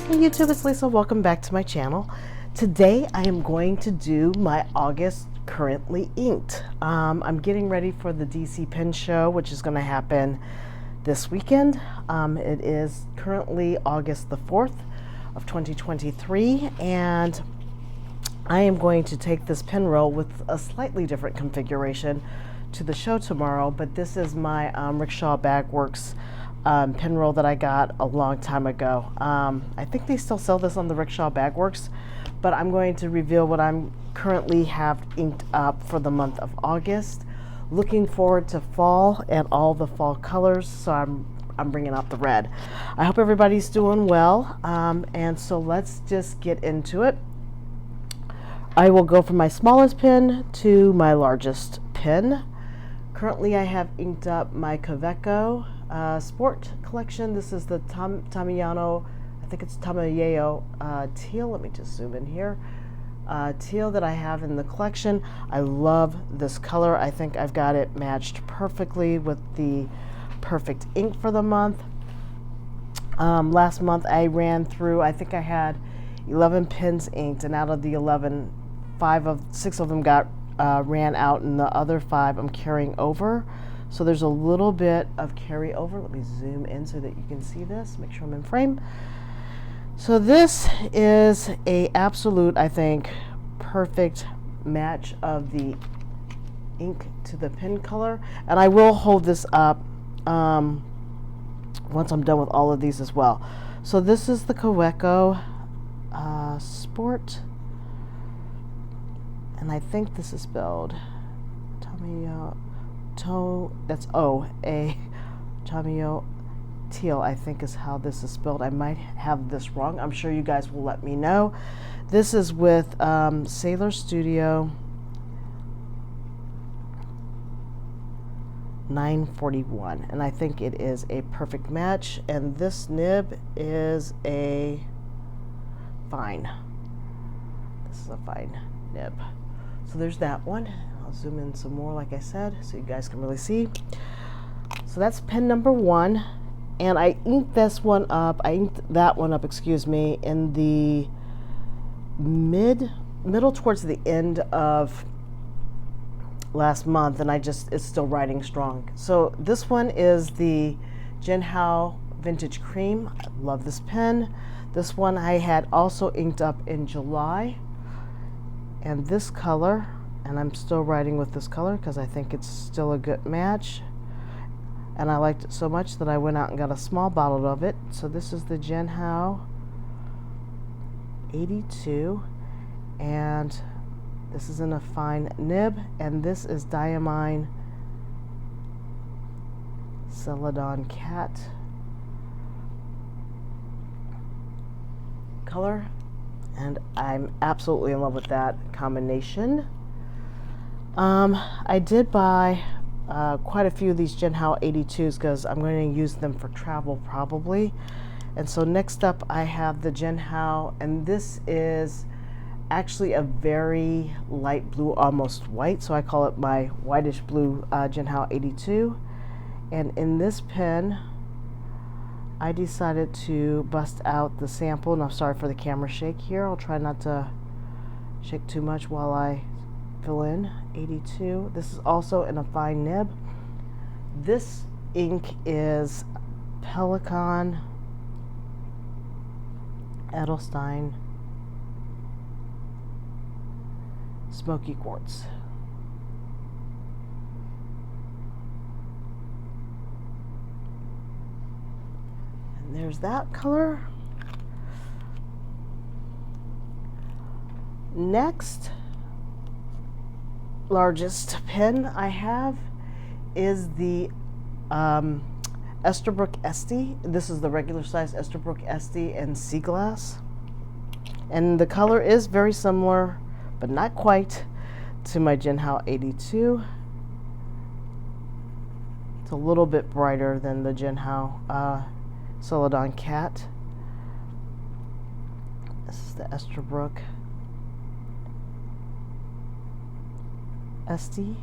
Hey YouTube, it's Lisa. Welcome back to my channel. Today I am going to do my August currently inked. I'm getting ready for the DC Pen Show, which is going to happen this weekend. It is currently August the 4th of 2023, and I am going to take this pen roll with a slightly different configuration to the show tomorrow, but this is my Rickshaw Bagworks pen roll that I got a long time ago. I think they still sell this on the Rickshaw Bagworks, but I'm going to reveal what I'm currently have inked up for the month of August. Looking forward to fall and all the fall colors, so I'm bringing out the red. I hope everybody's doing well, and so let's just get into it. I will go from my smallest pen to my largest pen. Currently I have inked up my Kaweco Sport collection. This is the Tamiano, I think it's Tamiyo teal. Let me just zoom in here. Teal that I have in the collection. I love this color. I think I've got it matched perfectly with the perfect ink for the month. Last month I ran through, I think I had 11 pens inked, and out of the 11, 6 of them got ran out, and the other 5 I'm carrying over. So there's a little bit of carryover. Let me zoom in so that you can see this, make sure I'm in frame. So this is a absolute, I think, perfect match of the ink to the pen color. And I will hold this up once I'm done with all of these as well. So this is the Kaweco Sport, and I think this is spelled Tamiyo. That's O-A, Tamiyo teal, I think is how this is spelled. I might have this wrong. I'm sure you guys will let me know. This is with Sailor Studio 941, and I think it is a perfect match. And this nib is a fine. This is a fine nib. So there's that one. I'll zoom in some more, like I said, so you guys can really see. So that's pen number 1, and I inked this one up. I inked that one up, excuse me, in the middle towards the end of last month, and it's still riding strong. So this one is the Jinhao Vintage Cream. I love this pen. This one I had also inked up in July, and this color, and I'm still writing with this color because I think it's still a good match, and I liked it so much that I went out and got a small bottle of it. So this is the Jinhao 82, and this is in a fine nib, and this is Diamine Celadon Cat color, and I'm absolutely in love with that combination. I did buy quite a few of these Jinhao 82s because I'm going to use them for travel probably. And so next up I have the Jinhao, and this is actually a very light blue, almost white, so I call it my whitish blue Jinhao 82. And in this pen I decided to bust out the sample, and I'm sorry for the camera shake here. I'll try not to shake too much while I fill in. 82. This is also in a fine nib. This ink is Pelikan Edelstein Smoky Quartz. And there's that color. Next largest pen I have is the Esterbrook Esty. This is the regular size Esterbrook Esty in Sea Glass, and the color is very similar but not quite to my Jinhao 82. It's a little bit brighter than the Jinhao Celadon Cat. This is the Esterbrook Esty.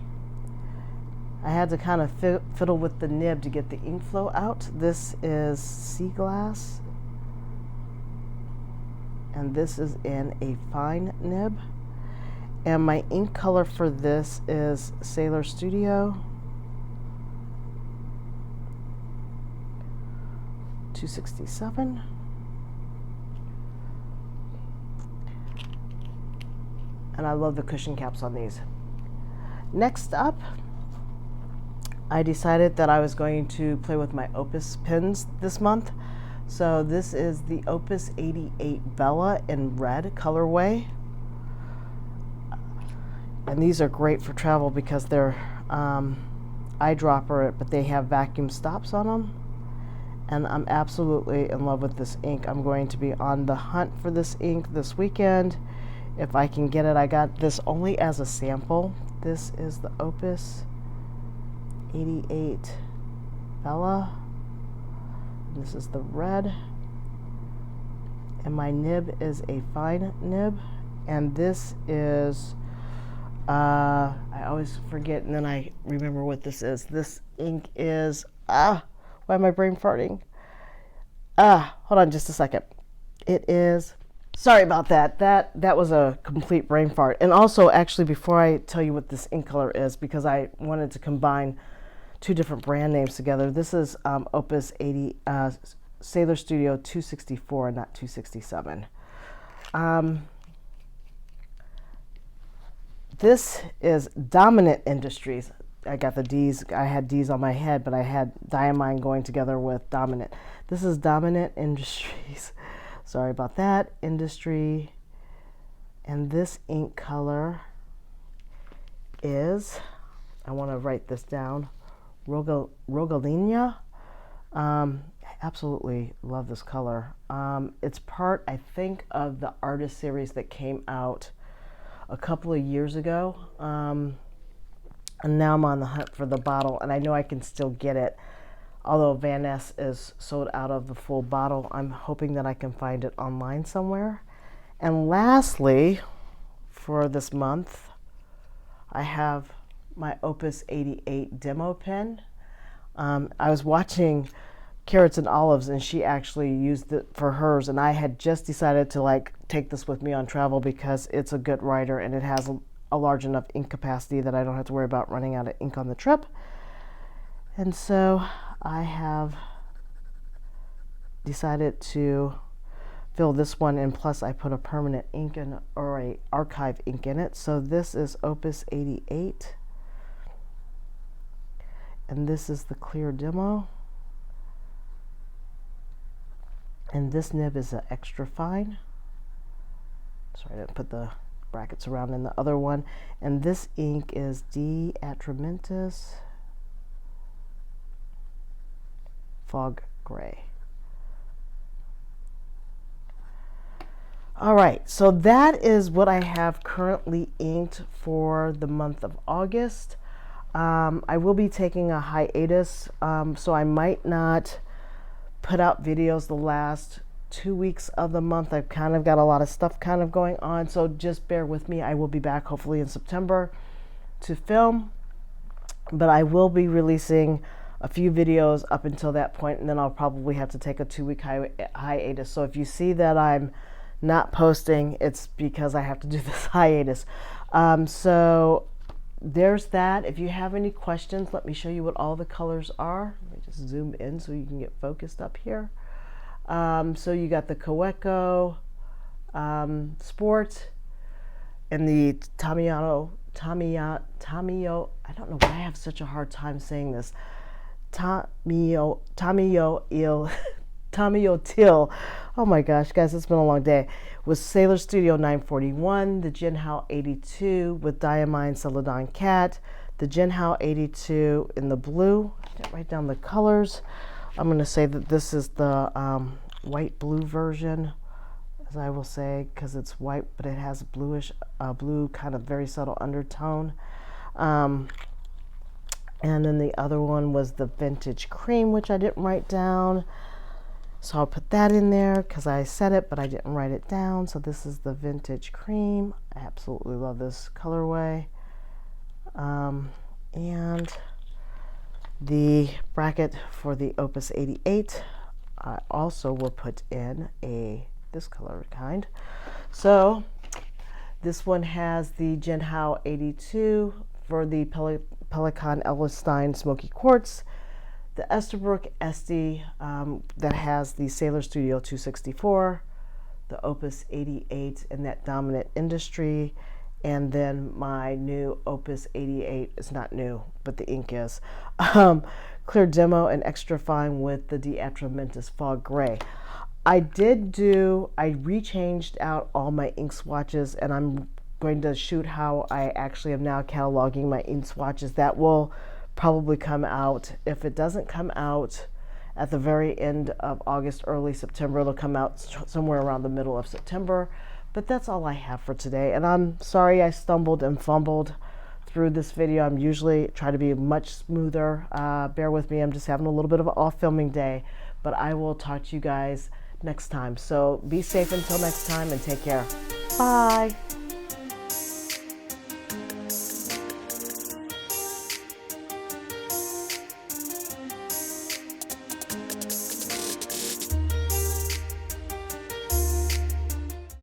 I had to kind of fiddle with the nib to get the ink flow out. This is Sea Glass. and this is in a fine nib. And my ink color for this is Sailor Studio 267. And I love the cushion caps on these. Next up, I decided that I was going to play with my Opus pens this month. So this is the Opus 88 Bella in red colorway. And these are great for travel because they're eyedropper, but they have vacuum stops on them. And I'm absolutely in love with this ink. I'm going to be on the hunt for this ink this weekend. If I can get it, I got this only as a sample. This is the Opus 88 Bella. This is the red. And my nib is a fine nib. And this is, I always forget and then I remember what this is. This ink is, why am my brain farting? Hold on just a second. It is, sorry about that. That was a complete brain fart. And also, actually, before I tell you what this ink color is, because I wanted to combine two different brand names together, this is Opus 80 Sailor Studio 264 and not 267. This is Dominant Industries. I got the D's. I had D's on my head, but I had Diamine going together with Dominant. This is Dominant Industries. Sorry about that. Industry. And this ink color is, I want to write this down, Rogalina. I absolutely love this color. It's part, I think, of the artist series that came out a couple of years ago. And now I'm on the hunt for the bottle, and I know I can still get it. Although Van Ness is sold out of the full bottle, I'm hoping that I can find it online somewhere. And lastly, for this month, I have my Opus 88 demo pen. I was watching Carrots and Olives, and she actually used it for hers, and I had just decided to take this with me on travel because it's a good writer and it has a large enough ink capacity that I don't have to worry about running out of ink on the trip. And so I have decided to fill this one in, plus I put a permanent ink in, or a archive ink in it. So this is Opus 88, and this is the clear demo, and this nib is an extra fine. Sorry, I didn't put the brackets around in the other one. And this ink is D. Atramentis Fog Gray. All right, so that is what I have currently inked for the month of August. I will be taking a hiatus, so I might not put out videos the last 2 weeks of the month. I've kind of got a lot of stuff kind of going on, so just bear with me. I will be back hopefully in September to film, but I will be releasing a few videos up until that point, and then I'll probably have to take a 2-week hiatus. So if you see that I'm not posting, it's because I have to do this hiatus. So there's that. If you have any questions, let me show you what all the colors are. Let me just zoom in so you can get focused up here. So you got the Coeco Sport and the Tamiyo, I don't know why I have such a hard time saying this, Tamiyo Till. Oh my gosh, guys, it's been a long day. With Sailor Studio 941, the Jinhao 82 with Diamine Celadon Cat, the Jinhao 82 in the blue. I didn't write down the colors. I'm going to say that this is the white blue version, as I will say, because it's white, but it has a bluish, blue kind of very subtle undertone. And then the other one was the Vintage Cream, which I didn't write down. So I'll put that in there because I said it, but I didn't write it down. So this is the Vintage Cream. I absolutely love this colorway. And the bracket for the Opus 88, I also will put in a this color kind. So this one has the Jinhao 82 for the Pelican Ellenstein Smoky Quartz, the Esterbrook SD that has the Sailor Studio 264, the Opus 88 in that dominant industry, and then my new Opus 88, it's not new, but the ink is, Clear Demo and Extra Fine with the Diatramentus Fog Gray. I rechanged out all my ink swatches, and I'm going to shoot how I actually am now cataloging my ink swatches. That will probably come out. If it doesn't come out at the very end of August, early September, it'll come out somewhere around the middle of September. But that's all I have for today, and I'm sorry I stumbled and fumbled through this video. I'm usually try to be much smoother. Bear with me, I'm just having a little bit of an off filming day, but I will talk to you guys next time. So be safe until next time and take care. Bye.